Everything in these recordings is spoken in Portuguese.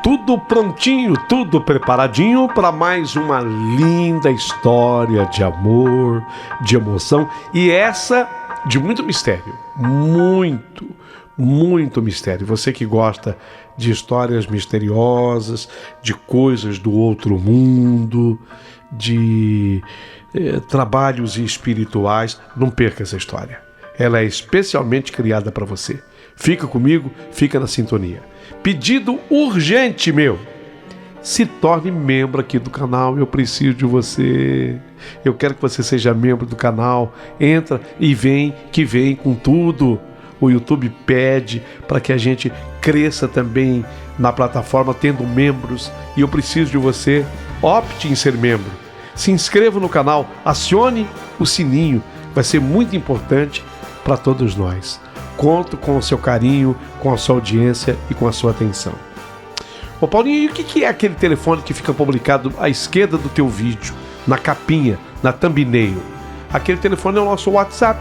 Tudo prontinho, tudo preparadinho para mais uma linda história de amor, de emoção e essa de muito mistério, muito mistério. Você que gosta de histórias misteriosas, de coisas do outro mundo, de trabalhos espirituais, não perca essa história. Ela é especialmente criada para você. Fica comigo, fica na sintonia. Pedido urgente meu. Se torne membro aqui do canal, eu preciso de você. Eu quero que você seja membro do canal. Entra e vem com tudo. O YouTube pede para que a gente cresça também na plataforma, tendo membros. E eu preciso de você. Opte em ser membro. Se inscreva no canal, acione o sininho. Vai ser muito importante para todos nós. Conto com o seu carinho, com a sua audiência e com a sua atenção. Ô Paulinho, e o que é aquele telefone que fica publicado à esquerda do teu vídeo, na capinha, na thumbnail? Aquele telefone é o nosso WhatsApp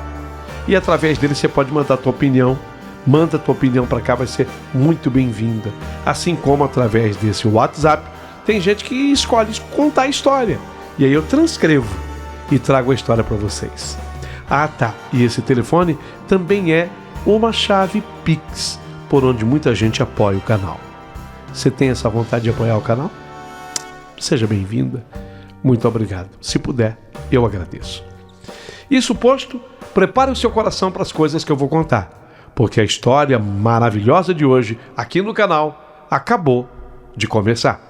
e através dele você pode mandar a tua opinião. Manda a tua opinião para cá, vai ser muito bem-vinda. Assim como através desse WhatsApp, tem gente que escolhe contar a história. E aí eu transcrevo e trago a história para vocês. Ah tá, e esse telefone também é uma chave Pix, por onde muita gente apoia o canal. Você tem essa vontade de apoiar o canal? Seja bem-vinda. Muito obrigado. Se puder, eu agradeço. Isso posto, prepare o seu coração para as coisas que eu vou contar, porque a história maravilhosa de hoje, aqui no canal, acabou de começar.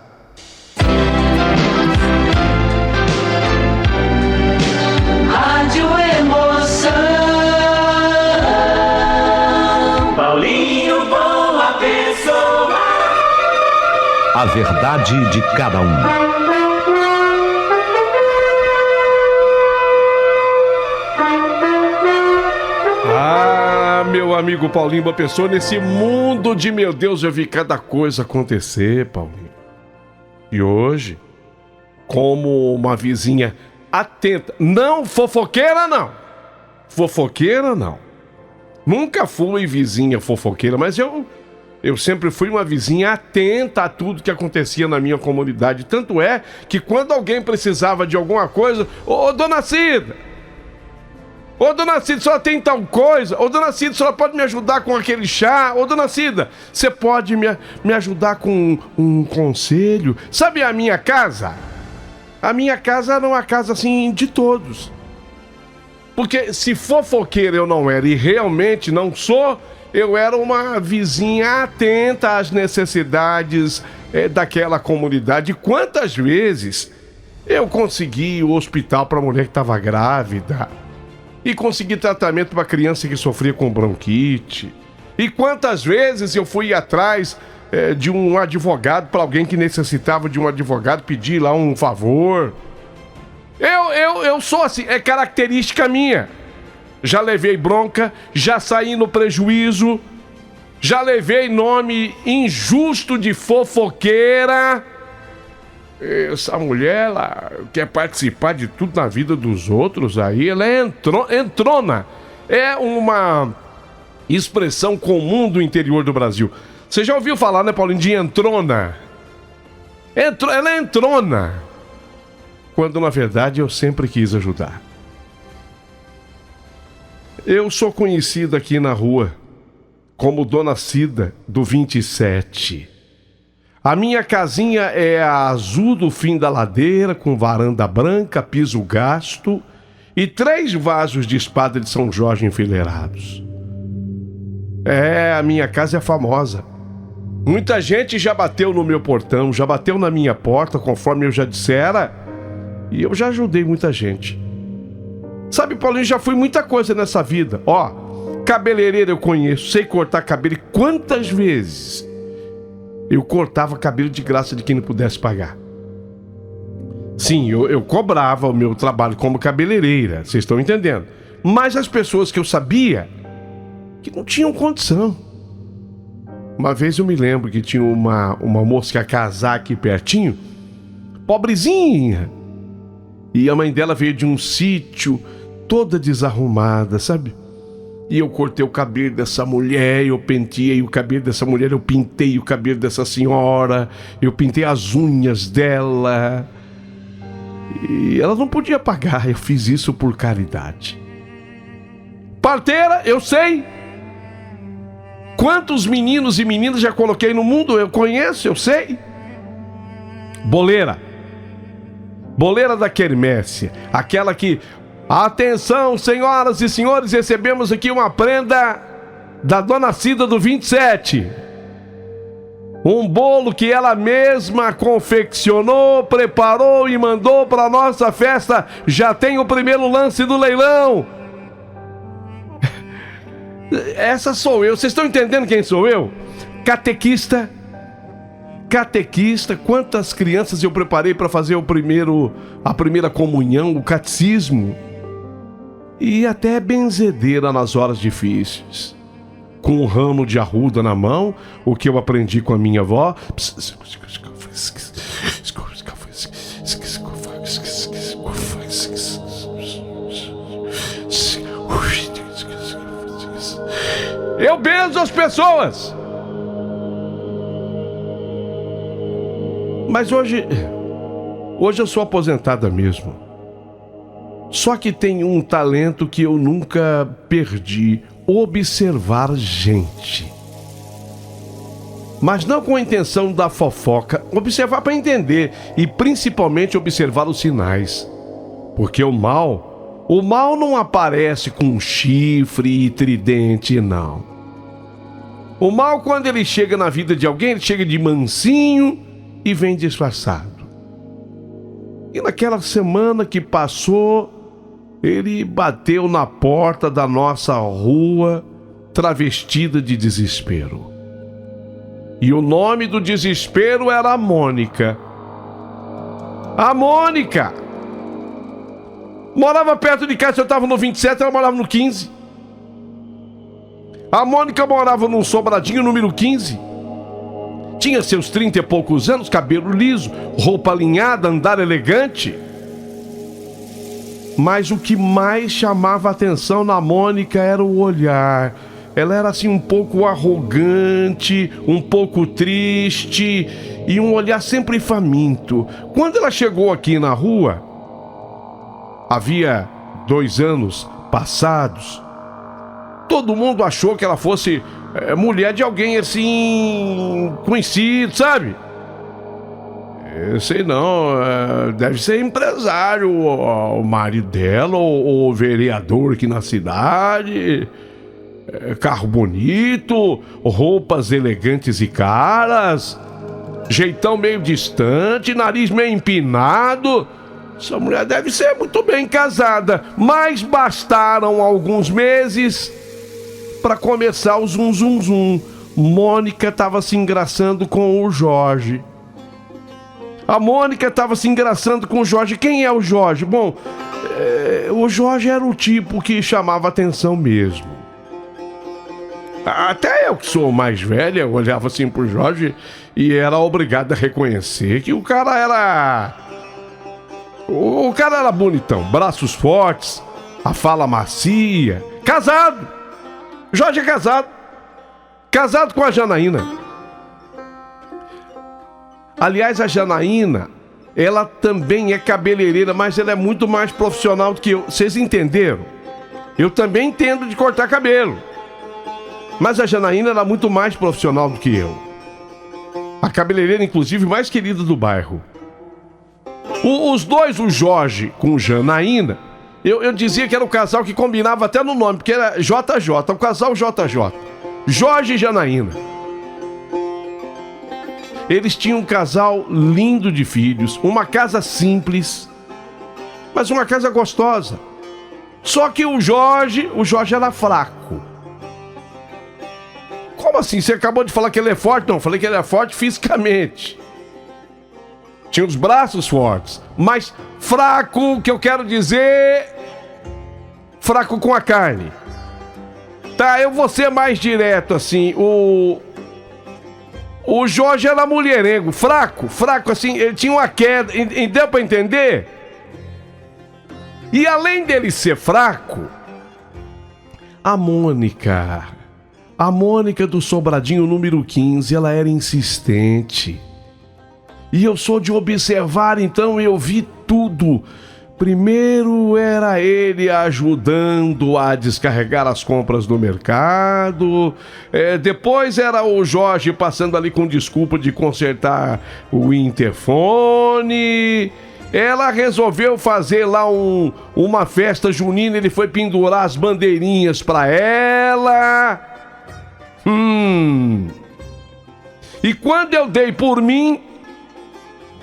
A verdade de cada um. Ah, meu amigo Paulinho Boa Pessoa, nesse mundo de meu Deus eu vi cada coisa acontecer, Paulinho. E hoje, como uma vizinha atenta, não fofoqueira não, nunca fui vizinha fofoqueira, mas eu sempre fui uma vizinha atenta a tudo que acontecia na minha comunidade. Tanto é que quando alguém precisava de alguma coisa, ô dona Cida, a senhora tem tal coisa? Ô dona Cida, a senhora pode me ajudar com aquele chá? Ô dona Cida, você pode me ajudar com um conselho? Sabe a minha casa? A minha casa era uma casa assim de todos. Porque se fofoqueiro eu não era e realmente não sou, eu era uma vizinha atenta às necessidades daquela comunidade. Quantas vezes eu consegui o hospital para a mulher que estava grávida e consegui tratamento para a criança que sofria com bronquite. E quantas vezes eu fui atrás de um advogado para alguém que necessitava de um advogado, pedir lá um favor. Eu sou assim, é característica minha. Já levei bronca, já saí no prejuízo, já levei nome injusto de fofoqueira. Essa mulher, ela quer participar de tudo na vida dos outros aí, ela é entrona. É uma expressão comum do interior do Brasil. Você já ouviu falar, né, Paulinho, de entrona? Ela é entrona. Quando, na verdade, eu sempre quis ajudar. Eu sou conhecido aqui na rua como Dona Cida do 27. A minha casinha é a azul do fim da ladeira, com varanda branca, piso gasto e 3 vasos de espada de São Jorge enfileirados. A minha casa é famosa. Muita gente já bateu no meu portão, já bateu na minha porta, conforme eu já dissera, e eu já ajudei muita gente. Sabe, Paulinho, já fui muita coisa nessa vida. Cabeleireiro eu conheço, sei cortar cabelo. E quantas vezes eu cortava cabelo de graça de quem não pudesse pagar? Sim, eu cobrava o meu trabalho como cabeleireira, vocês estão entendendo? Mas as pessoas que eu sabia que não tinham condição. Uma vez eu me lembro que tinha uma moça que ia casar aqui pertinho, pobrezinha, e a mãe dela veio de um sítio toda desarrumada, sabe? E eu cortei o cabelo dessa mulher, eu penteei o cabelo dessa mulher, eu pintei o cabelo dessa senhora, eu pintei as unhas dela. E ela não podia pagar, eu fiz isso por caridade. Parteira, eu sei. Quantos meninos e meninas já coloquei no mundo, eu conheço, eu sei. Boleira da quermesse, aquela que... Atenção, senhoras e senhores, recebemos aqui uma prenda da Dona Cida do 27. Um bolo que ela mesma confeccionou, preparou e mandou para a nossa festa. Já tem o primeiro lance do leilão. Essa sou eu. Vocês estão entendendo quem sou eu? Catequista. Quantas crianças eu preparei para fazer a primeira comunhão, o catecismo. E até benzedeira nas horas difíceis. Com um ramo de arruda na mão, o que eu aprendi com a minha avó. Eu benzo as pessoas. Mas hoje eu sou aposentada mesmo. Só que tem um talento que eu nunca perdi: observar gente. Mas não com a intenção da fofoca, observar para entender e principalmente observar os sinais. Porque o mal não aparece com chifre e tridente, não. O mal, quando ele chega na vida de alguém, ele chega de mansinho e vem disfarçado. E naquela semana que passou, ele bateu na porta da nossa rua, travestida de desespero. E o nome do desespero era a Mônica. A Mônica! Morava perto de casa, eu estava no 27, ela morava no 15. A Mônica morava num sobradinho número 15. Tinha seus 30 e poucos anos, cabelo liso, roupa alinhada, andar elegante. Mas o que mais chamava a atenção na Mônica era o olhar. Ela era assim um pouco arrogante, um pouco triste e um olhar sempre faminto. Quando ela chegou aqui na rua, havia 2 anos passados, todo mundo achou que ela fosse mulher de alguém assim conhecido, sabe? Eu sei não, deve ser empresário, o marido dela, ou vereador aqui na cidade, carro bonito, roupas elegantes e caras, jeitão meio distante, nariz meio empinado. Essa mulher deve ser muito bem casada, mas bastaram alguns meses para começar o zum zum zum. Mônica estava se engraçando com o Jorge. A Mônica estava se engraçando com o Jorge. Quem é o Jorge? Bom, o Jorge era o tipo que chamava atenção mesmo. Até eu que sou mais velha, eu olhava assim pro Jorge e era obrigado a reconhecer que o cara era... O cara era bonitão, braços fortes, a fala macia, casado. Jorge é casado. Casado com a Janaína. Aliás, a Janaína, ela também é cabeleireira, mas ela é muito mais profissional do que eu. Vocês entenderam? Eu também entendo de cortar cabelo. Mas a Janaína era muito mais profissional do que eu. A cabeleireira, inclusive, mais querida do bairro. Os dois, o Jorge com Janaína, eu dizia que era o casal que combinava até no nome, porque era JJ, o casal JJ. Jorge e Janaína. Eles tinham um casal lindo de filhos, uma casa simples, mas uma casa gostosa. Só que o Jorge era fraco. Como assim? Você acabou de falar que ele é forte? Não, falei que ele é forte fisicamente. Tinha os braços fortes, mas fraco, que eu quero dizer, fraco com a carne. Tá, eu vou ser mais direto assim, o Jorge era mulherengo, fraco assim, ele tinha uma queda, e deu pra entender? E além dele ser fraco, A Mônica do Sobradinho número 15, ela era insistente. E eu sou de observar, então eu vi tudo. Primeiro era ele ajudando a descarregar as compras do mercado. Depois era o Jorge passando ali com desculpa de consertar o interfone. Ela resolveu fazer lá uma festa junina, ele foi pendurar as bandeirinhas pra ela. E quando eu dei por mim,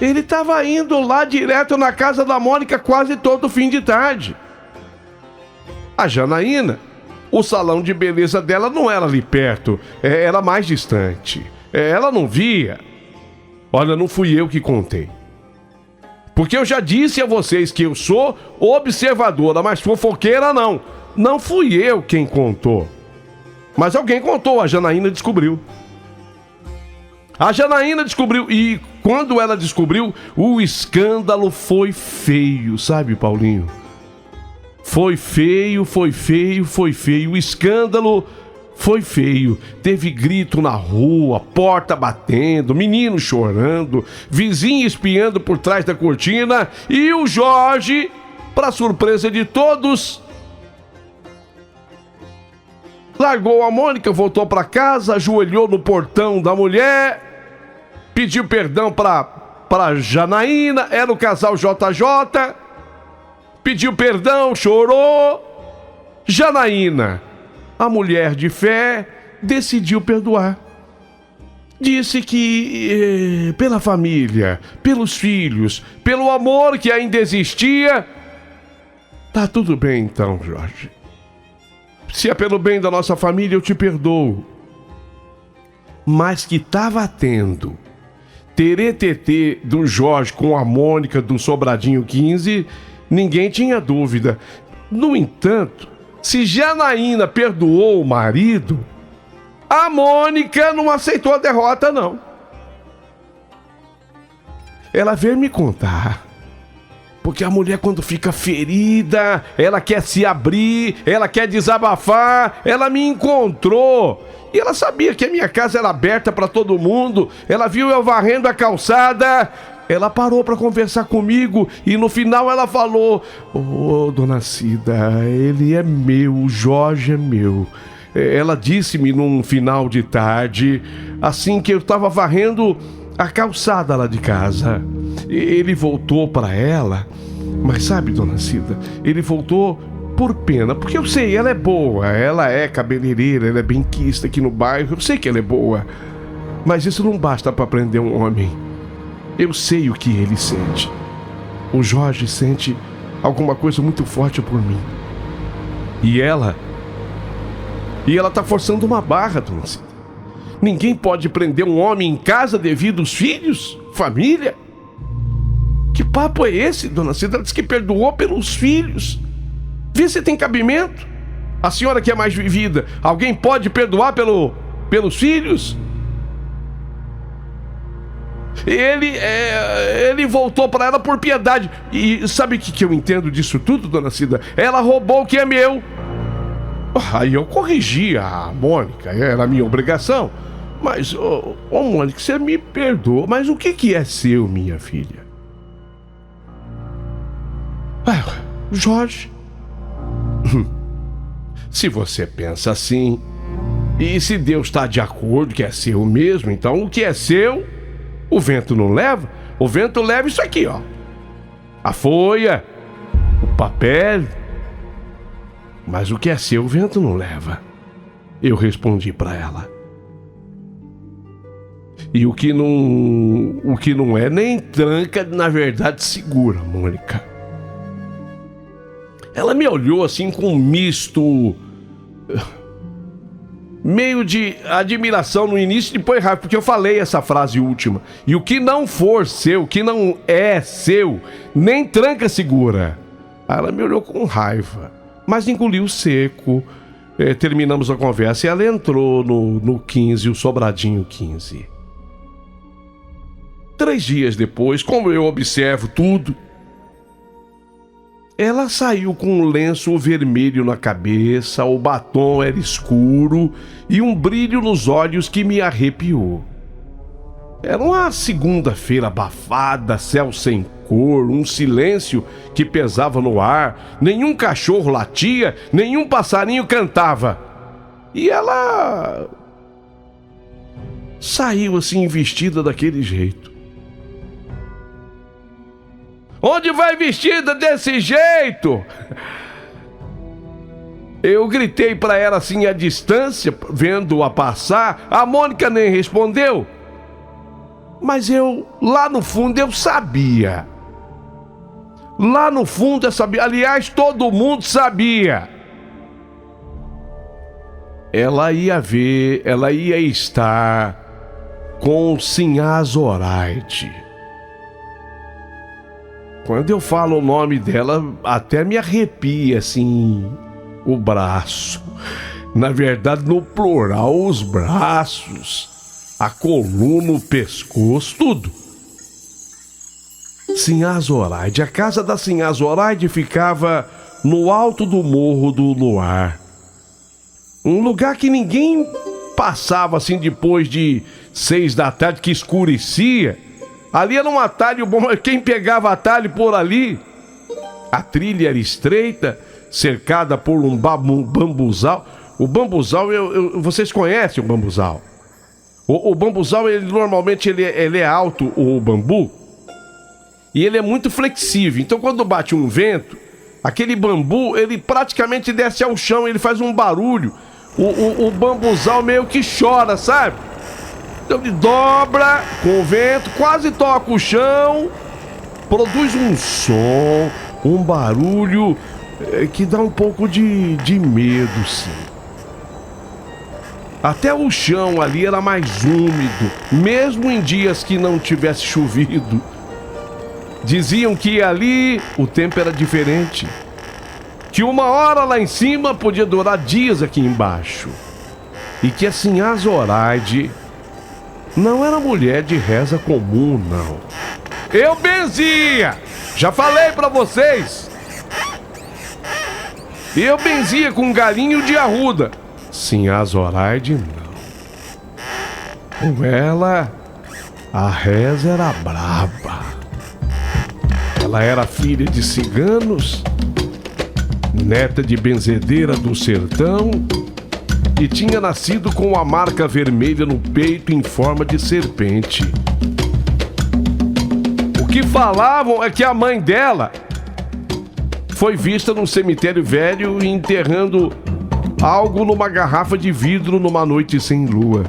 ele estava indo lá direto na casa da Mônica quase todo fim de tarde. A Janaína, o salão de beleza dela não era ali perto, era mais distante. Ela não via. Olha, não fui eu que contei. Porque eu já disse a vocês que eu sou observadora, mas fofoqueira não. Não fui eu quem contou. Mas alguém contou, a Janaína descobriu. A Janaína descobriu, e quando ela descobriu, o escândalo foi feio, sabe, Paulinho? Foi feio, o escândalo foi feio. Teve grito na rua, porta batendo, menino chorando, vizinho espiando por trás da cortina, e o Jorge, para surpresa de todos, largou a Mônica, voltou para casa, ajoelhou no portão da mulher, pediu perdão para Janaína, era o casal JJ, pediu perdão, chorou. Janaína, a mulher de fé, decidiu perdoar. Disse que pela família, pelos filhos, pelo amor que ainda existia, tá tudo bem então, Jorge. Se é pelo bem da nossa família, eu te perdoo. Mas que tava tendo teretetê do Jorge com a Mônica do Sobradinho 15, ninguém tinha dúvida. No entanto, se Janaína perdoou o marido, a Mônica não aceitou a derrota, não. Ela veio me contar. Porque a mulher, quando fica ferida, ela quer se abrir, ela quer desabafar. Ela me encontrou e ela sabia que a minha casa era aberta para todo mundo. Ela viu eu varrendo a calçada, ela parou para conversar comigo e no final ela falou: "Ô, dona Cida, ele é meu, o Jorge é meu." Ela disse-me num final de tarde, assim que eu estava varrendo a calçada lá de casa. Ele voltou para ela, mas sabe, dona Cida, ele voltou por pena, porque eu sei, ela é boa, ela é cabeleireira, ela é benquista aqui no bairro, eu sei que ela é boa, mas isso não basta para prender um homem. Eu sei o que ele sente. O Jorge sente alguma coisa muito forte por mim. E ela tá forçando uma barra, dona Cida. Ninguém pode prender um homem em casa devido aos filhos, família. Que papo é esse, dona Cida? Ela disse que perdoou pelos filhos. Vê se tem cabimento. A senhora que é mais vivida, alguém pode perdoar pelos filhos? Ele voltou para ela por piedade. E sabe o que eu entendo disso tudo, dona Cida? Ela roubou o que é meu. Aí eu corrigi a Mônica, era a minha obrigação. Mas, Mônica, você me perdoa, mas o que é seu, minha filha? Jorge. Se você pensa assim, e se Deus está de acordo que é seu mesmo, então o que é seu, o vento não leva. O vento leva isso aqui, ó. A folha, o papel. Mas o que é seu, o vento não leva. Eu respondi para ela. E o que não é nem tranca, na verdade segura, Mônica. Ela me olhou assim com um misto, meio de admiração no início e depois raiva, porque eu falei essa frase última. E o que não for seu, o que não é seu, nem tranca segura. Ela me olhou com raiva, mas engoliu seco. Terminamos a conversa e ela entrou no 15, o Sobradinho 15. 3 dias depois, como eu observo tudo, Ela saiu com um lenço vermelho na cabeça, o batom era escuro e um brilho nos olhos que me arrepiou. Era uma segunda-feira abafada, céu sem cor, um silêncio que pesava no ar, nenhum cachorro latia, nenhum passarinho cantava. E ela saiu assim vestida daquele jeito. Onde vai vestida desse jeito? Eu gritei para ela assim à distância, vendo-a passar. A Mônica nem respondeu. Mas lá no fundo eu sabia. Lá no fundo eu sabia. Aliás, todo mundo sabia. Ela ia estar com Sinhá Zoraide. Quando eu falo o nome dela, até me arrepia, assim, o braço. Na verdade, no plural, os braços, a coluna, o pescoço, tudo. Sinhá Zoraide. A casa da Sinhá Zoraide ficava no alto do Morro do Luar. Um lugar que ninguém passava, assim, depois de 6 da tarde, que escurecia. Ali era um atalho bom, mas quem pegava atalho por ali, a trilha era estreita, cercada por um bambuzal. O bambuzal, vocês conhecem o bambuzal? O bambuzal, normalmente ele é alto, o bambu, e ele é muito flexível. Então quando bate um vento, aquele bambu, ele praticamente desce ao chão, ele faz um barulho. O bambuzal meio que chora, sabe? Então ele dobra com o vento, quase toca o chão, produz um som, um barulho que dá um pouco de medo, sim. Até o chão ali era mais úmido, mesmo em dias que não tivesse chovido. Diziam que ali o tempo era diferente, que uma hora lá em cima podia durar dias aqui embaixo, e que a Sinhá Zoraide não era mulher de reza comum, não. Eu benzia! Já falei pra vocês! Eu benzia com galinho de arruda. Sinhá Zoraide, não. Com ela, a reza era braba. Ela era filha de ciganos, neta de benzedeira do sertão, e tinha nascido com a marca vermelha no peito em forma de serpente. O que falavam é que a mãe dela foi vista num cemitério velho enterrando algo numa garrafa de vidro numa noite sem lua.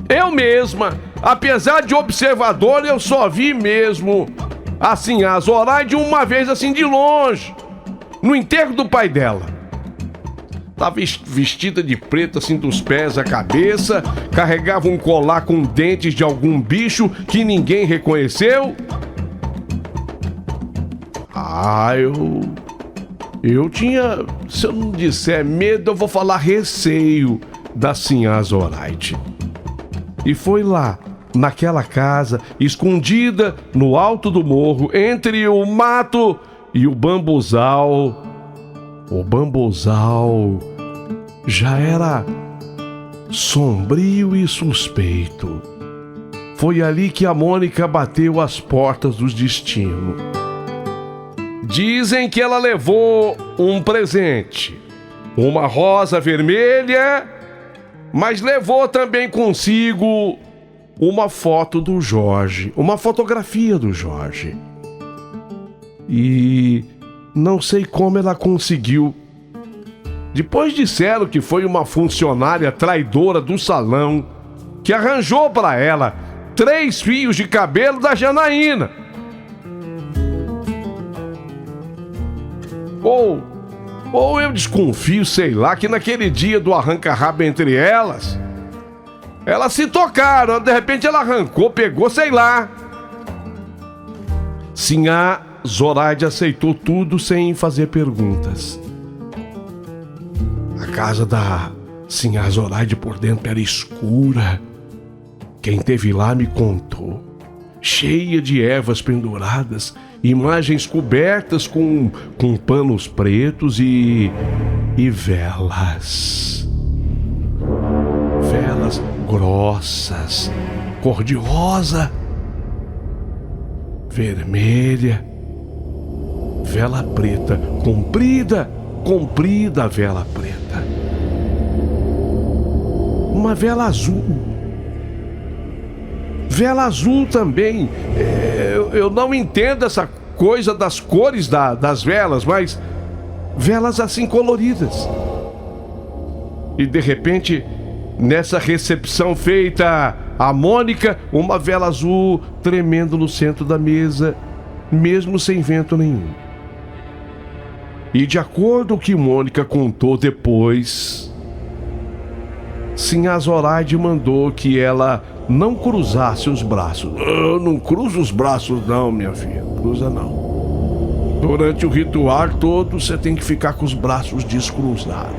Eu mesma, apesar de observador, eu só vi mesmo a Sinhá Zoraide uma vez assim de longe, no enterro do pai dela. Estava vestida de preto assim dos pés à cabeça, carregava um colar com dentes de algum bicho que ninguém reconheceu. Eu tinha, se eu não disser medo, eu vou falar receio da Sinhá Zoraide. E foi lá, naquela casa, escondida no alto do morro, entre o mato e o bambuzal. O bambuzal já era sombrio e suspeito. Foi ali que a Mônica bateu as portas do destino. Dizem que ela levou um presente, uma rosa vermelha, mas levou também consigo uma foto do Jorge, uma fotografia do Jorge. E não sei como ela conseguiu. Depois disseram que foi uma funcionária traidora do salão que arranjou para ela 3 fios de cabelo da Janaína. Ou eu desconfio, sei lá, que naquele dia do arranca-rabo entre elas se tocaram, de repente ela arrancou, pegou, sei lá. Sinhá Zoraide aceitou tudo sem fazer perguntas. A casa da Sinhá Zoraide por dentro era escura. Quem esteve lá me contou. cheia de ervas penduradas, imagens cobertas com panos pretos e velas. Velas grossas, cor de rosa, vermelha, vela preta, comprida a vela preta. Uma vela azul também. Eu não entendo essa coisa das cores das velas, mas velas assim coloridas. E de repente, nessa recepção feita a Mônica, uma vela azul tremendo no centro da mesa, mesmo sem vento nenhum. E de acordo com o que Mônica contou depois, Sinhá Zoraide mandou que ela não cruzasse os braços. Eu não cruzo os braços não, minha filha. Cruza não. Durante o ritual todo, você tem que ficar com os braços descruzados.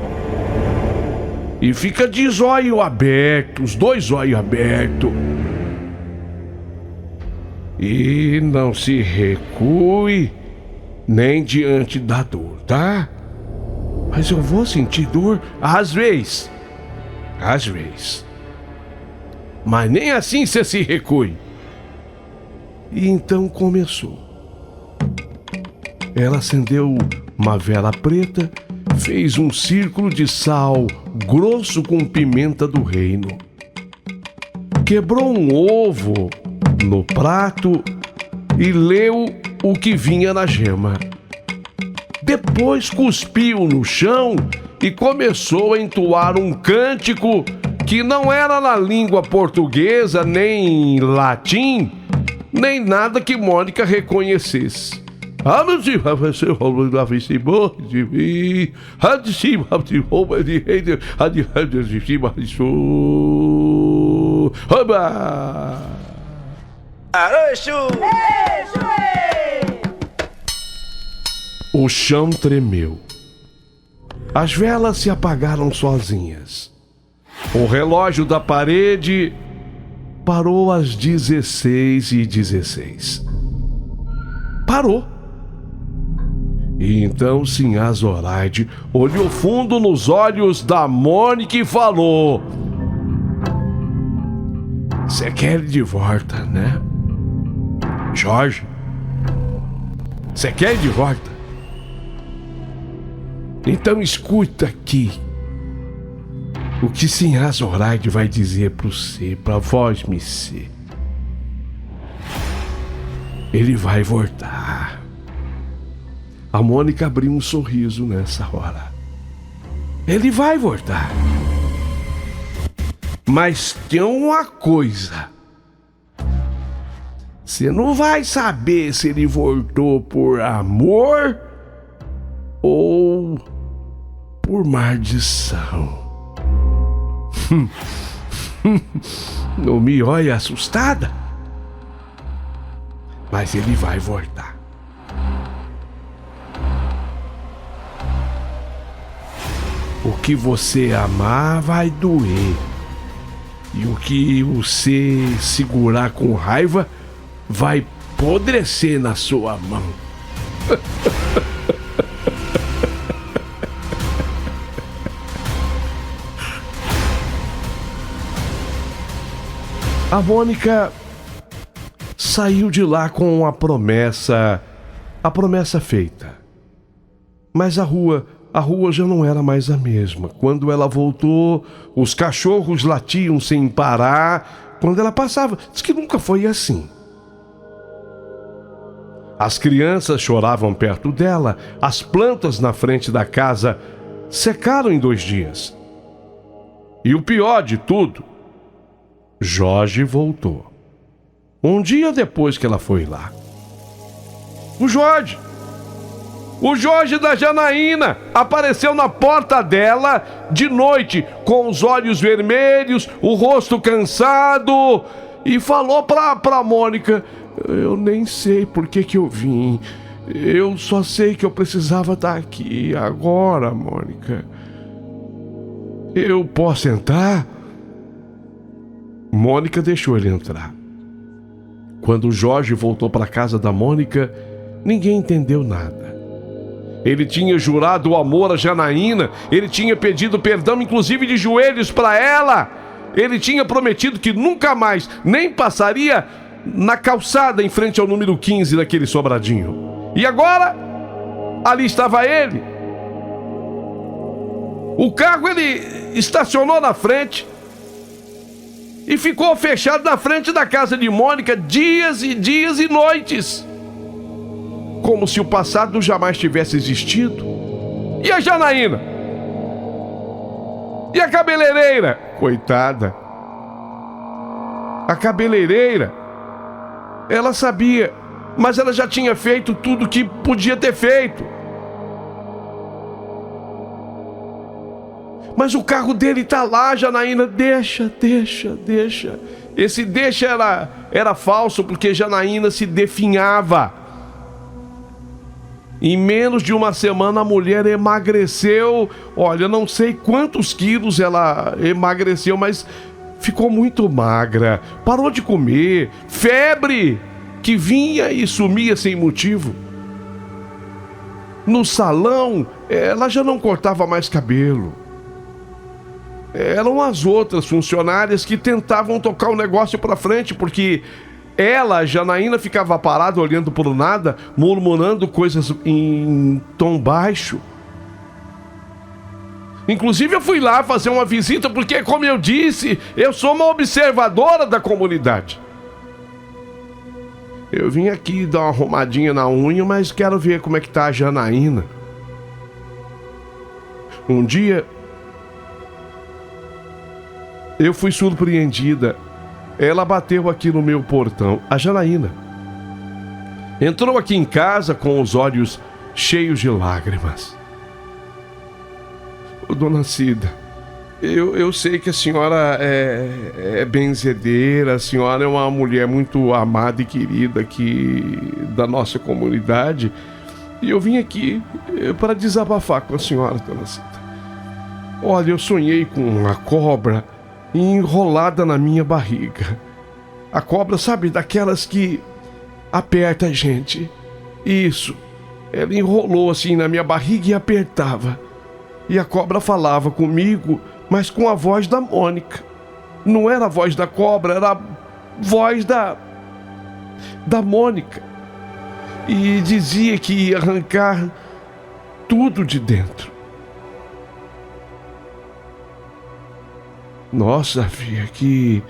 E fica de zóio aberto, os dois zóios abertos. E não se recue nem diante da dor, tá? Mas eu vou sentir dor às vezes. Mas nem assim você se recue. E então começou. Ela acendeu uma vela preta, fez um círculo de sal grosso com pimenta do reino. Quebrou um ovo no prato e leu o que vinha na gema. Depois cuspiu no chão e começou a entoar um cântico que não era na língua portuguesa, nem latim, nem nada que Mônica reconhecesse. O chão tremeu. As velas se apagaram sozinhas. O relógio da parede parou às 16h16. Parou. E então Sinhá Zoraide olhou fundo nos olhos da Mônica e falou: "Você quer ele de volta, né? Jorge, você quer ele de volta? Então escuta aqui o que Sinhá Zoraide vai dizer para você, para vós, missê. Ele vai voltar." A Mônica abriu um sorriso nessa hora. Ele vai voltar. Mas tem uma coisa. Você não vai saber se ele voltou por amor ou por maldição. Não me olha assustada? Mas ele vai voltar. O que você amar vai doer. E o que você segurar com raiva vai apodrecer na sua mão. A Mônica saiu de lá com a promessa feita. Mas a rua já não era mais a mesma. Quando ela voltou, os cachorros latiam sem parar. Quando ela passava, diz que nunca foi assim. As crianças choravam perto dela. As plantas na frente da casa secaram em 2 dias. E o pior de tudo, Jorge voltou. Um dia depois que ela foi lá. O Jorge da Janaína apareceu na porta dela de noite, com os olhos vermelhos, o rosto cansado, e falou pra Mônica: "Eu nem sei por que eu vim. Eu só sei que eu precisava estar aqui agora, Mônica. Eu posso entrar?" Mônica deixou ele entrar. Quando o Jorge voltou para a casa da Mônica, ninguém entendeu nada. Ele tinha jurado o amor a Janaína, ele tinha pedido perdão, inclusive de joelhos, para ela. Ele tinha prometido que nunca mais nem passaria na calçada em frente ao número 15 daquele sobradinho. E agora, ali estava ele. O carro, ele estacionou na frente e ficou fechado na frente da casa de Mônica dias e dias e noites, como se o passado jamais tivesse existido. E a Janaína? E a cabeleireira? Coitada. A cabeleireira, ela sabia, mas ela já tinha feito tudo que podia ter feito. Mas o carro dele tá lá, Janaína, deixa. Esse deixa era falso, porque Janaína se definhava. Em menos de uma semana a mulher emagreceu. Olha, não sei quantos quilos ela emagreceu, mas ficou muito magra. Parou de comer. Febre que vinha e sumia sem motivo. No salão, ela já não cortava mais cabelo. Eram as outras funcionárias que tentavam tocar o negócio para frente, porque ela, Janaína, ficava parada olhando para o nada, murmurando coisas em tom baixo. Inclusive eu fui lá fazer uma visita, porque, como eu disse, eu sou uma observadora da comunidade. Eu vim aqui dar uma arrumadinha na unha, mas quero ver como é que tá a Janaína. Um dia eu fui surpreendida. Ela bateu aqui no meu portão, a Janaína. Entrou aqui em casa com os olhos cheios de lágrimas. Dona Cida, eu sei que a senhora é benzedeira, a senhora é uma mulher muito amada e querida aqui da nossa comunidade. E eu vim aqui para desabafar com a senhora, Dona Cida. Olha, eu sonhei com uma cobra enrolada na minha barriga. A cobra, sabe, daquelas que aperta a gente. Isso. Ela enrolou assim na minha barriga e apertava. E a cobra falava comigo, mas com a voz da Mônica. Não era a voz da cobra, era a voz da Mônica. E dizia que ia arrancar tudo de dentro. Nossa, filha, que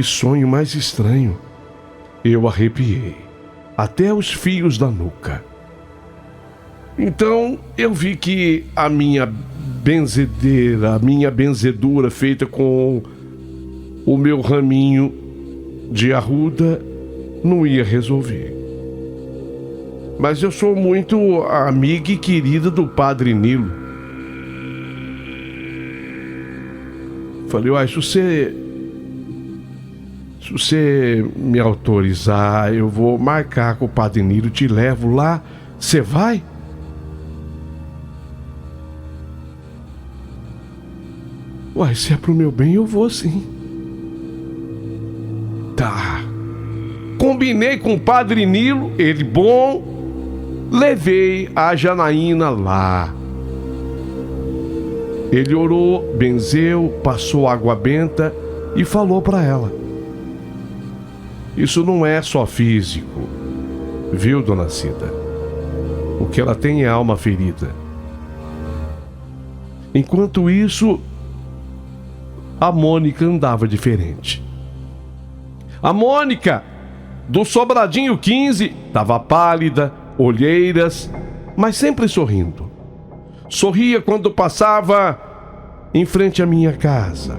sonho mais estranho. Eu arrepiei, até os fios da nuca. Então eu vi que a minha benzedeira, a minha benzedura feita com o meu raminho de arruda não ia resolver. Mas eu sou muito amiga e querida do Padre Nilo. Falei, uai, se você me autorizar, eu vou marcar com o Padre Nilo, te levo lá. Você vai? Uai, se é pro meu bem, eu vou sim. Tá. Combinei com o Padre Nilo, ele bom. Levei a Janaína lá. Ele orou, benzeu, passou água benta e falou para ela: isso não é só físico, viu, Dona Cida? O que ela tem é alma ferida. Enquanto isso, a Mônica andava diferente. A Mônica, do Sobradinho 15, estava pálida, olheiras, mas sempre sorrindo. Sorria quando passava em frente à minha casa.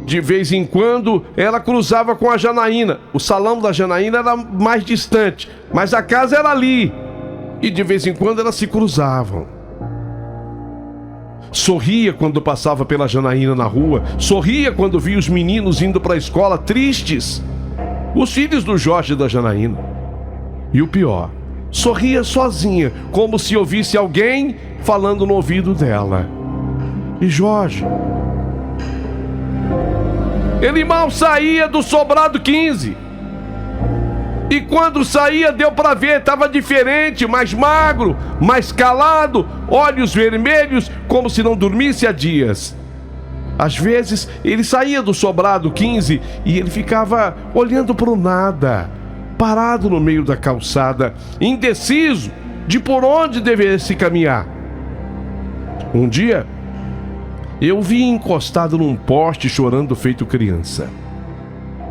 De vez em quando, ela cruzava com a Janaína. O salão da Janaína era mais distante, mas a casa era ali. E de vez em quando elas se cruzavam. Sorria quando passava pela Janaína na rua. Sorria quando via os meninos indo para a escola tristes. Os filhos do Jorge e da Janaína. E o pior, sorria sozinha, como se ouvisse alguém falando no ouvido dela. E Jorge? Ele mal saía do Sobrado 15. E quando saía, deu para ver, estava diferente, mais magro, mais calado, olhos vermelhos, como se não dormisse há dias. Às vezes, ele saía do sobrado 15 e ele ficava olhando para o nada, parado no meio da calçada, indeciso de por onde devesse caminhar. Um dia, eu vi encostado num poste chorando feito criança.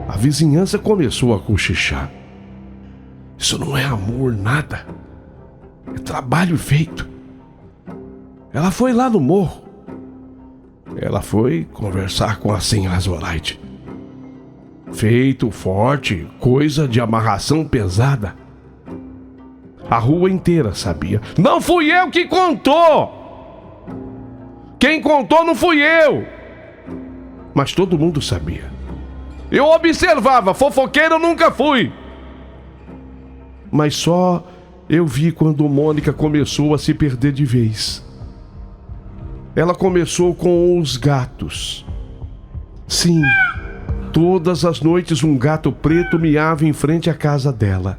A vizinhança começou a cochichar. Isso não é amor, nada. É trabalho feito. Ela foi lá no morro. Ela foi conversar com a senhora Zoraide. Feito forte, coisa de amarração pesada. A rua inteira sabia. Não fui eu que contou! Quem contou não fui eu! Mas todo mundo sabia. Eu observava, fofoqueiro eu nunca fui. Mas só eu vi quando Mônica começou a se perder de vez. Ela começou com os gatos. Sim, todas as noites um gato preto miava em frente à casa dela.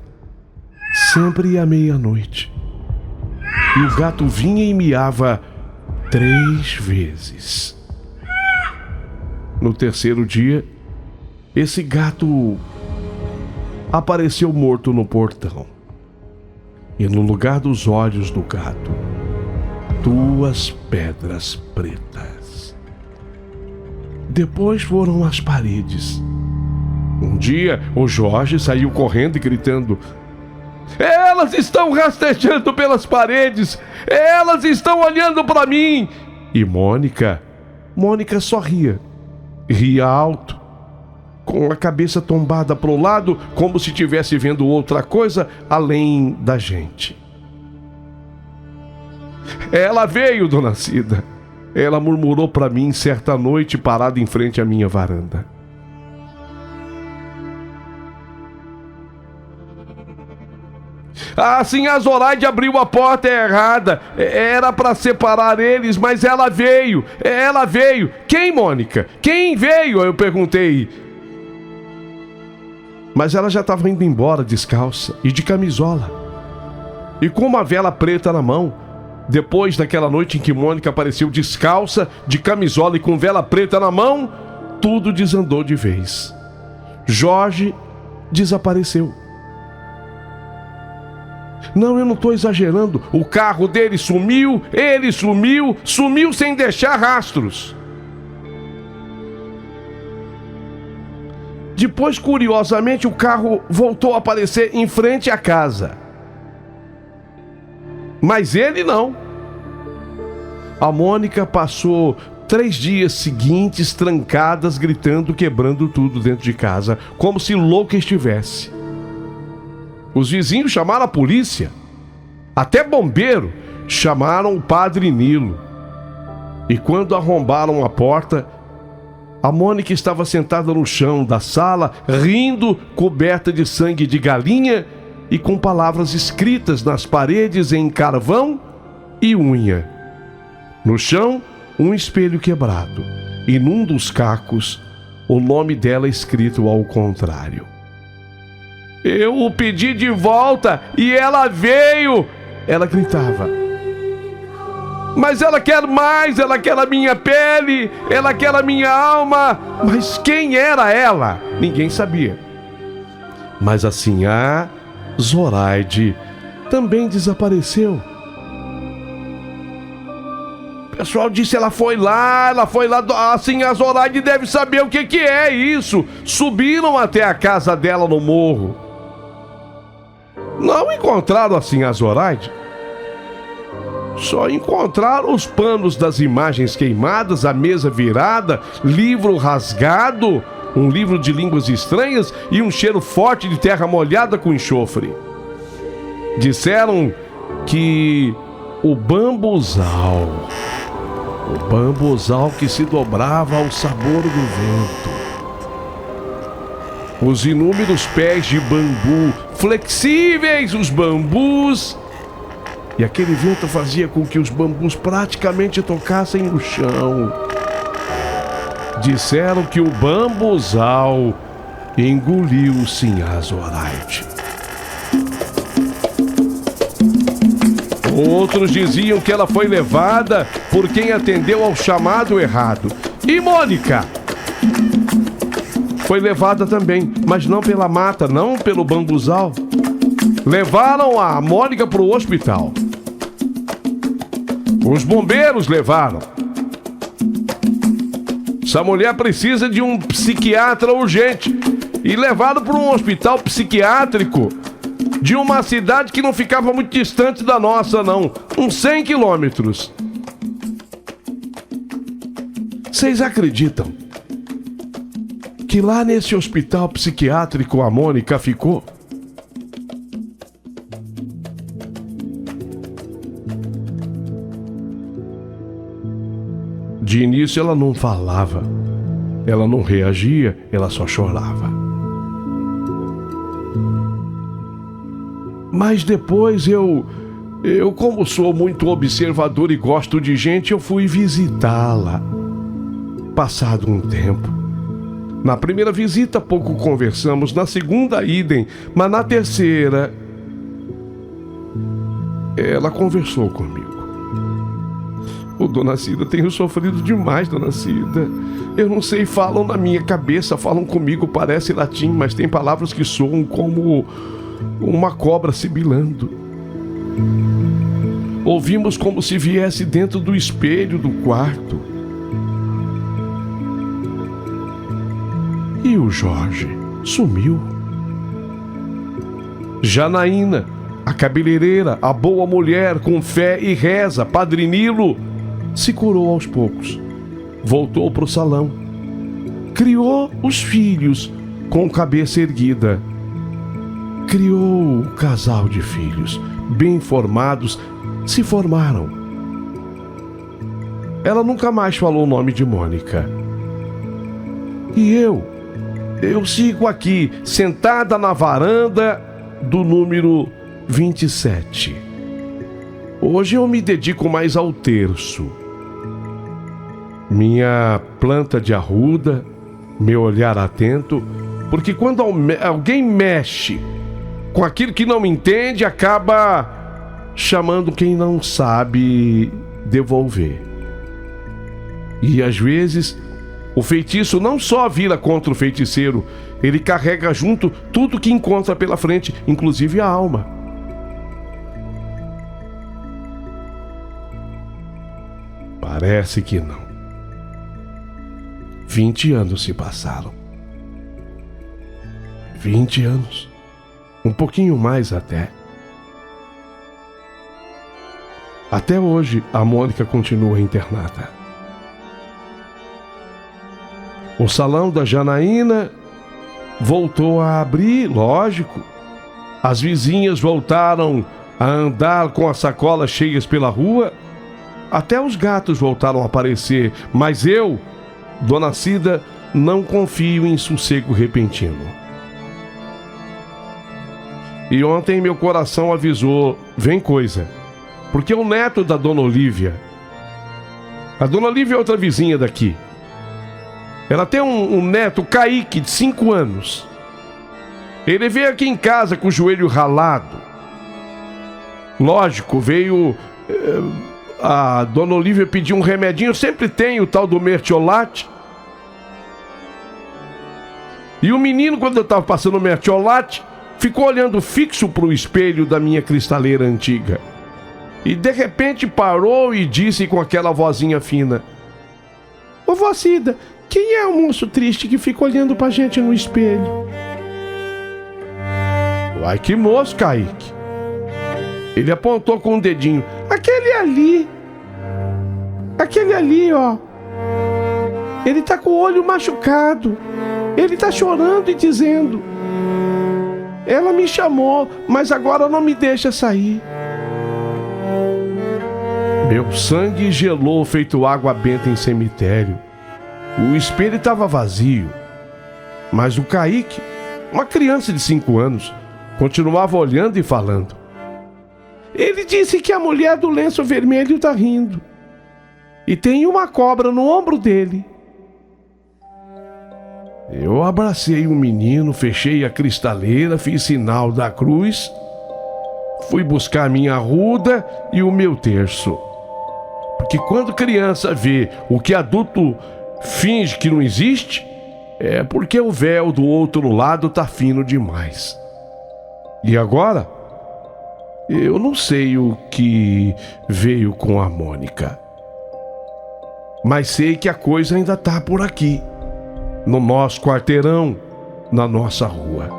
Sempre à meia-noite. E o gato vinha e miava 3 vezes. No terceiro dia, esse gato apareceu morto no portão. E no lugar dos olhos do gato, 2 pedras pretas. Depois foram as paredes. Um dia, o Jorge saiu correndo e gritando: elas estão rastejando pelas paredes! Elas estão olhando para mim! E Mônica só ria. Ria alto, com a cabeça tombada para o lado, como se estivesse vendo outra coisa além da gente. Ela veio, dona Cida. Ela murmurou para mim certa noite, parada em frente à minha varanda. A senhora Zoraide abriu a porta errada. Era para separar eles, mas ela veio. Ela veio. Quem, Mônica? Quem veio? Eu perguntei. Mas ela já estava indo embora descalça e de camisola. E com uma vela preta na mão. Depois daquela noite em que Mônica apareceu descalça, de camisola e com vela preta na mão, tudo desandou de vez. Jorge desapareceu. Não, eu não estou exagerando. O carro dele sumiu, ele sumiu sem deixar rastros. Depois, curiosamente, o carro voltou a aparecer em frente à casa. Mas ele não. A Mônica passou 3 dias seguintes trancadas, gritando, quebrando tudo dentro de casa, como se louca estivesse. Os vizinhos chamaram a polícia. Até bombeiro chamaram o padre Nilo. E quando arrombaram a porta, a Mônica estava sentada no chão da sala, rindo, coberta de sangue de galinha e com palavras escritas nas paredes em carvão e unha. No chão, um espelho quebrado e num dos cacos, o nome dela escrito ao contrário. Eu o pedi de volta e ela veio! Ela gritava. Mas ela quer mais, ela quer a minha pele, ela quer a minha alma. Mas quem era ela? Ninguém sabia. Mas a senhora Zoraide também desapareceu. O pessoal disse, ela foi lá, a senhora Zoraide deve saber o que é isso. Subiram até a casa dela no morro. Não encontraram a senhora Zoraide. Só encontraram os panos das imagens queimadas, a mesa virada, livro rasgado, um livro de línguas estranhas e um cheiro forte de terra molhada com enxofre. Disseram que o bambuzal que se dobrava ao sabor do vento, os inúmeros pés de bambu, flexíveis os bambus, e aquele vento fazia com que os bambus praticamente tocassem no chão. Disseram que o bambuzal engoliu Sinhá Zoraide. Outros diziam que ela foi levada por quem atendeu ao chamado errado. E Mônica foi levada também, mas não pela mata, não pelo bambuzal. Levaram a Mônica para o hospital. Os bombeiros levaram. Essa mulher precisa de um psiquiatra urgente. E levaram para um hospital psiquiátrico de uma cidade que não ficava muito distante da nossa, não. Uns 100 quilômetros. Vocês acreditam que lá nesse hospital psiquiátrico a Mônica ficou? De início ela não falava, ela não reagia, ela só chorava. Mas depois eu como sou muito observador e gosto de gente, eu fui visitá-la. Passado um tempo. Na primeira visita pouco conversamos, na segunda idem, mas na terceira ela conversou comigo. Ô, Dona Cida, tenho sofrido demais, Dona Cida. Eu não sei, falam na minha cabeça, falam comigo, parece latim, mas tem palavras que soam como uma cobra sibilando. Ouvimos como se viesse dentro do espelho do quarto. E o Jorge sumiu. Janaína, a cabeleireira, a boa mulher com fé e reza, Padre Nilo, se curou aos poucos. Voltou para o salão. Criou os filhos com cabeça erguida. Criou um casal de filhos, bem formados, se formaram. Ela nunca mais falou o nome de Mônica. E eu sigo aqui, sentada na varanda do número 27. Hoje eu me dedico mais ao terço. Minha planta de arruda, meu olhar atento, porque quando alguém mexe com aquilo que não entende, acaba chamando quem não sabe devolver. E às vezes o feitiço não só vira contra o feiticeiro, ele carrega junto tudo que encontra pela frente, inclusive a alma. Parece que não. 20 anos se passaram. 20 anos. Um pouquinho mais até. Até hoje, a Mônica continua internada. O salão da Janaína voltou a abrir, lógico. As vizinhas voltaram a andar com as sacolas cheias pela rua. Até os gatos voltaram a aparecer. Mas eu, Dona Cida, não confio em sossego repentino. E ontem meu coração avisou, vem coisa. Porque o neto da Dona Olívia, a Dona Olívia é outra vizinha daqui, ela tem um neto, Kaique, de 5 anos. Ele veio aqui em casa com o joelho ralado. Lógico, veio... a Dona Olívia pediu um remedinho, sempre tem o tal do mertiolate. E o menino, quando eu estava passando o mertiolate, ficou olhando fixo para o espelho da minha cristaleira antiga. E de repente parou e disse com aquela vozinha fina: ô vó Cida, quem é o moço triste que fica olhando pra gente no espelho? Uai, que moço, Kaique? Ele apontou com um dedinho: aquele ali. Aquele ali, ó. Ele tá com o olho machucado. Ele tá chorando e dizendo: ela me chamou, mas agora não me deixa sair. Meu sangue gelou feito água benta em cemitério. O espelho estava vazio, mas o Kaique, uma criança de 5 anos, continuava olhando e falando. Ele disse que a mulher do lenço vermelho está rindo e tem uma cobra no ombro dele. Eu abracei o menino, fechei a cristaleira, fiz sinal da cruz, fui buscar minha arruda e o meu terço. Porque quando criança vê o que adulto finge que não existe, é porque o véu do outro lado tá fino demais. E agora, eu não sei o que veio com a Mônica, mas sei que a coisa ainda tá por aqui, no nosso quarteirão, na nossa rua.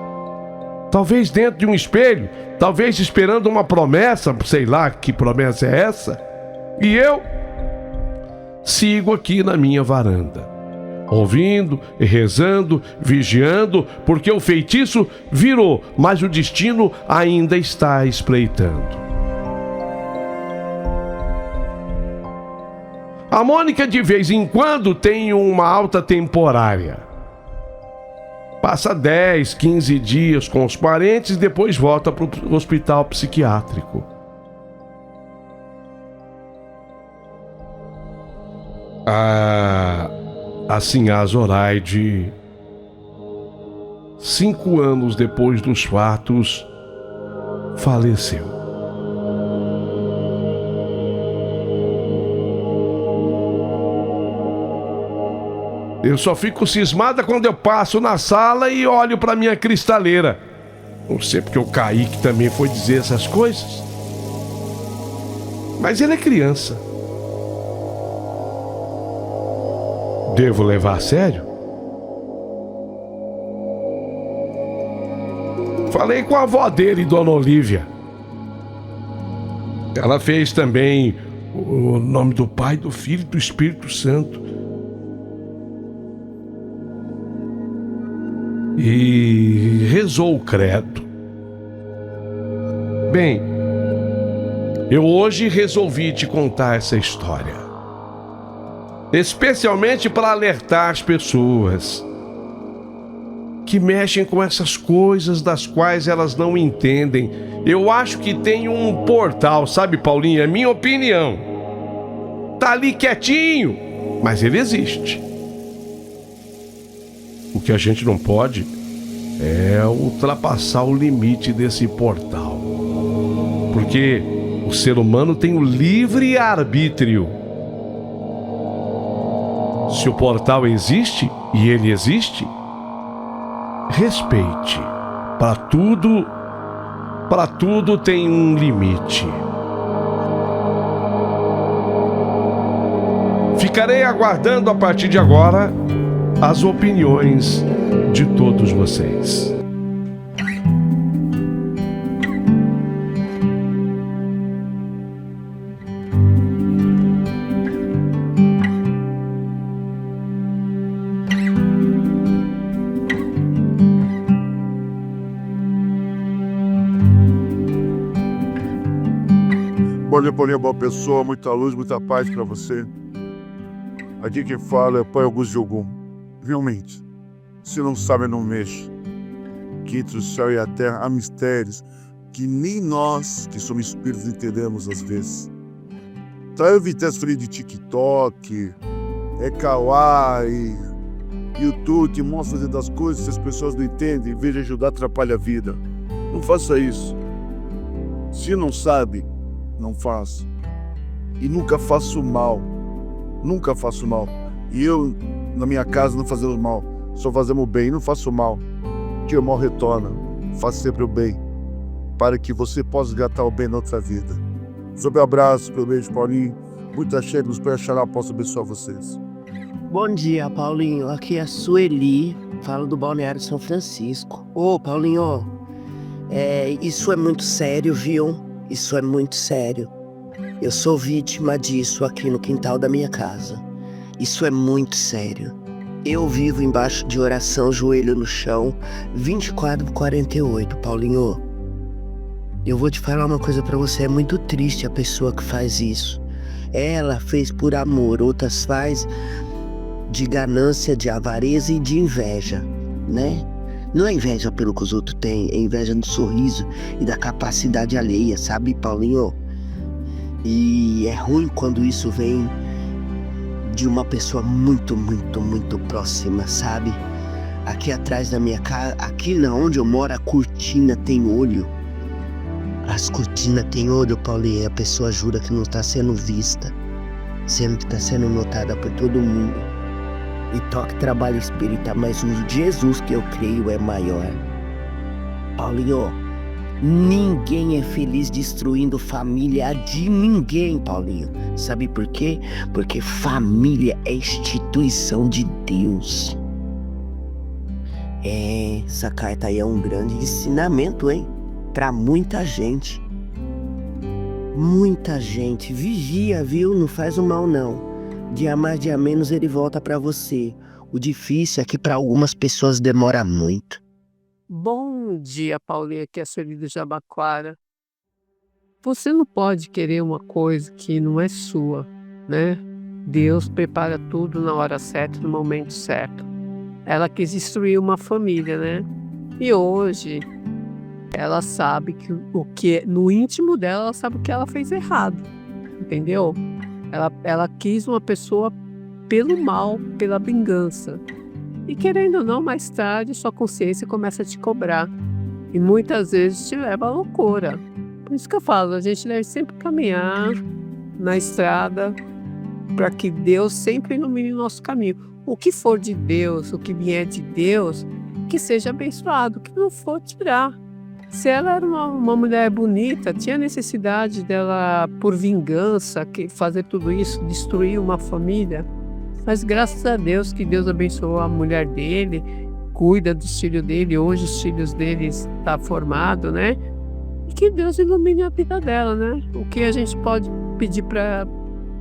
Talvez dentro de um espelho, talvez esperando uma promessa, sei lá que promessa é essa. E eu sigo aqui na minha varanda, ouvindo, rezando, vigiando, porque o feitiço virou, mas o destino ainda está espreitando. A Mônica de vez em quando tem uma alta temporária. Passa 10, 15 dias com os parentes e depois volta para o hospital psiquiátrico. A Sinhá Zoraide, 5 anos depois dos fatos, faleceu. Eu só fico cismada quando eu passo na sala e olho para minha cristaleira. Não sei porque o Kaique também foi dizer essas coisas. Mas ele é criança. Devo levar a sério? Falei com a avó dele, Dona Olívia. Ela fez também o nome do Pai, do Filho e do Espírito Santo. E rezou o credo. Bem, eu hoje resolvi te contar essa história, especialmente para alertar as pessoas que mexem com essas coisas das quais elas não entendem. Eu acho que tem um portal, sabe, Paulinho? É minha opinião. Tá ali quietinho, mas ele existe. O que a gente não pode é ultrapassar o limite desse portal. Porque o ser humano tem o livre arbítrio. Se o portal existe, e ele existe, respeite. Para tudo tem um limite. Ficarei aguardando a partir de agora as opiniões de todos vocês. Bom dia, Paulinho, boa pessoa, muita luz, muita paz pra você. Aqui quem fala é Pai Augusto de Ogum. Realmente, se não sabe, não mexe. Que entre o céu e a terra há mistérios que nem nós, que somos espíritos, entendemos às vezes. Então eu evitei as frias de TikTok, Kawaii, YouTube, que mostra fazendo as coisas que as pessoas não entendem, em vez de ajudar, atrapalha a vida. Não faça isso. Se não sabe, não faça. E nunca faço mal. Nunca faço mal. E eu, na minha casa, não fazemos mal. Só fazemos o bem. Não faço mal. Que o mal retorna. Faça sempre o bem. Para que você possa resgatar o bem na outra vida. Sobre o abraço, pelo beijo, Paulinho. Muita cheia nos pés, Xará, posso abençoar vocês. Bom dia, Paulinho. Aqui é a Sueli. Falo do Balneário São Francisco. Ô, Paulinho, isso é muito sério, viu? Isso é muito sério. Eu sou vítima disso aqui no quintal da minha casa. Isso é muito sério. Eu vivo embaixo de oração, joelho no chão, 24/48, Paulinho. Eu vou te falar uma coisa pra você, é muito triste a pessoa que faz isso. Ela fez por amor, outras faz de ganância, de avareza e de inveja, né? Não é inveja pelo que os outros têm, é inveja do sorriso e da capacidade alheia, sabe, Paulinho? E é ruim quando isso vem de uma pessoa muito, muito, muito próxima, sabe? Aqui atrás da minha casa, aqui na onde eu moro, a cortina tem olho. As cortinas têm olho, Paulinho, e a pessoa jura que não está sendo vista, sendo que está sendo notada por todo mundo. E toque trabalho espírita, mas o Jesus que eu creio é maior. Paulinho, ninguém é feliz destruindo família de ninguém, Paulinho. Sabe por quê? Porque família é instituição de Deus. Essa carta aí é um grande ensinamento, hein? Pra muita gente. Muita gente. Vigia, viu? Não faz o mal, não. Dia mais, dia menos, ele volta pra você. O difícil é que pra algumas pessoas demora muito. Bom dia, Paulinha, aqui é a Sueli do Jabaquara. Você não pode querer uma coisa que não é sua, né? Deus prepara tudo na hora certa, no momento certo. Ela quis destruir uma família, né? E hoje ela sabe que no íntimo dela, ela sabe o que ela fez errado, entendeu? Ela quis uma pessoa pelo mal, pela vingança. E querendo ou não, mais tarde sua consciência começa a te cobrar. E muitas vezes te leva à loucura. Por isso que eu falo, a gente deve sempre caminhar na estrada para que Deus sempre ilumine o nosso caminho. O que for de Deus, o que vier de Deus, que seja abençoado. O que não for, tirar. Se ela era uma mulher bonita, tinha necessidade dela, por vingança, fazer tudo isso, destruir uma família. Mas graças a Deus que Deus abençoou a mulher dele, cuida dos filhos dele, hoje os filhos dele estão formados, né? E que Deus ilumine a vida dela, né? O que a gente pode pedir para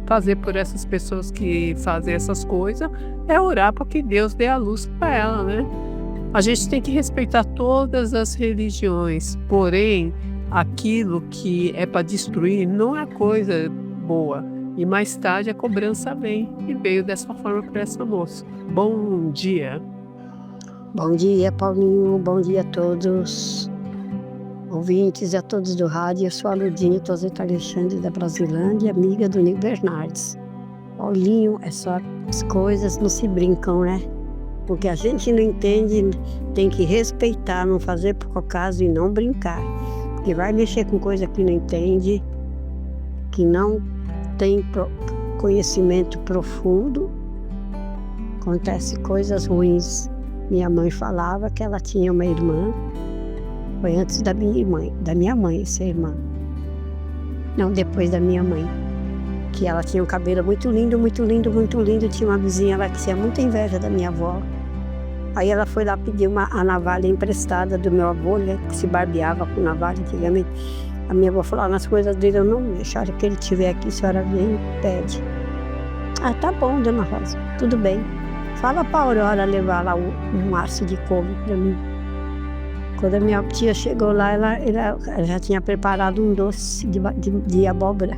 fazer por essas pessoas que fazem essas coisas é orar para que Deus dê a luz para ela, né? A gente tem que respeitar todas as religiões, porém, aquilo que é para destruir não é coisa boa. E mais tarde a cobrança vem, e veio dessa forma para essa moça. Bom dia. Bom dia, Paulinho. Bom dia a todos. Ouvintes e a todos do rádio. Eu sou a Ludinha Toseta Alexandre da Brasilândia, amiga do Nico Bernardes. Paulinho, as coisas não se brincam, né? Porque a gente não entende, tem que respeitar, não fazer por acaso e não brincar. Porque vai mexer com coisa que não entende, que não tem conhecimento profundo, acontece coisas ruins. Minha mãe falava que ela tinha uma irmã, foi antes da minha mãe ser irmã. Não, depois da minha mãe. Que ela tinha um cabelo muito lindo, muito lindo, muito lindo. Tinha uma vizinha lá que tinha muita inveja da minha avó. Aí ela foi lá pedir a navalha emprestada do meu avô, né, que se barbeava com navalha antigamente. A minha avó falou, nas coisas dele eu não mexo, a hora que ele estiver aqui, a senhora vem e pede. Ah, tá bom, dona Rosa, tudo bem. Fala pra Aurora levar lá um maço de couve pra mim. Quando a minha tia chegou lá, ela já tinha preparado um doce de abóbora.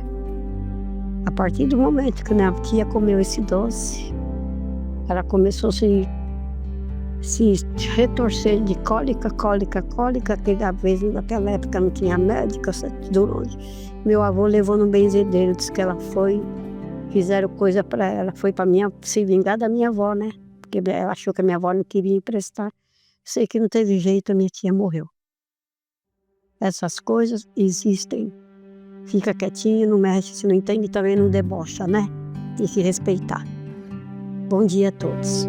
A partir do momento que a minha tia comeu esse doce, ela começou a se retorcer de cólica, que às vezes naquela época não tinha médica, do longe. Meu avô levou no benzedeiro, disse que ela foi, fizeram coisa para ela, foi para se vingar da minha avó, né? Porque ela achou que a minha avó não queria emprestar. Sei que não teve jeito, a minha tia morreu. Essas coisas existem. Fica quietinho, não mexe, se não entende também não debocha, né? Tem que respeitar. Bom dia a todos.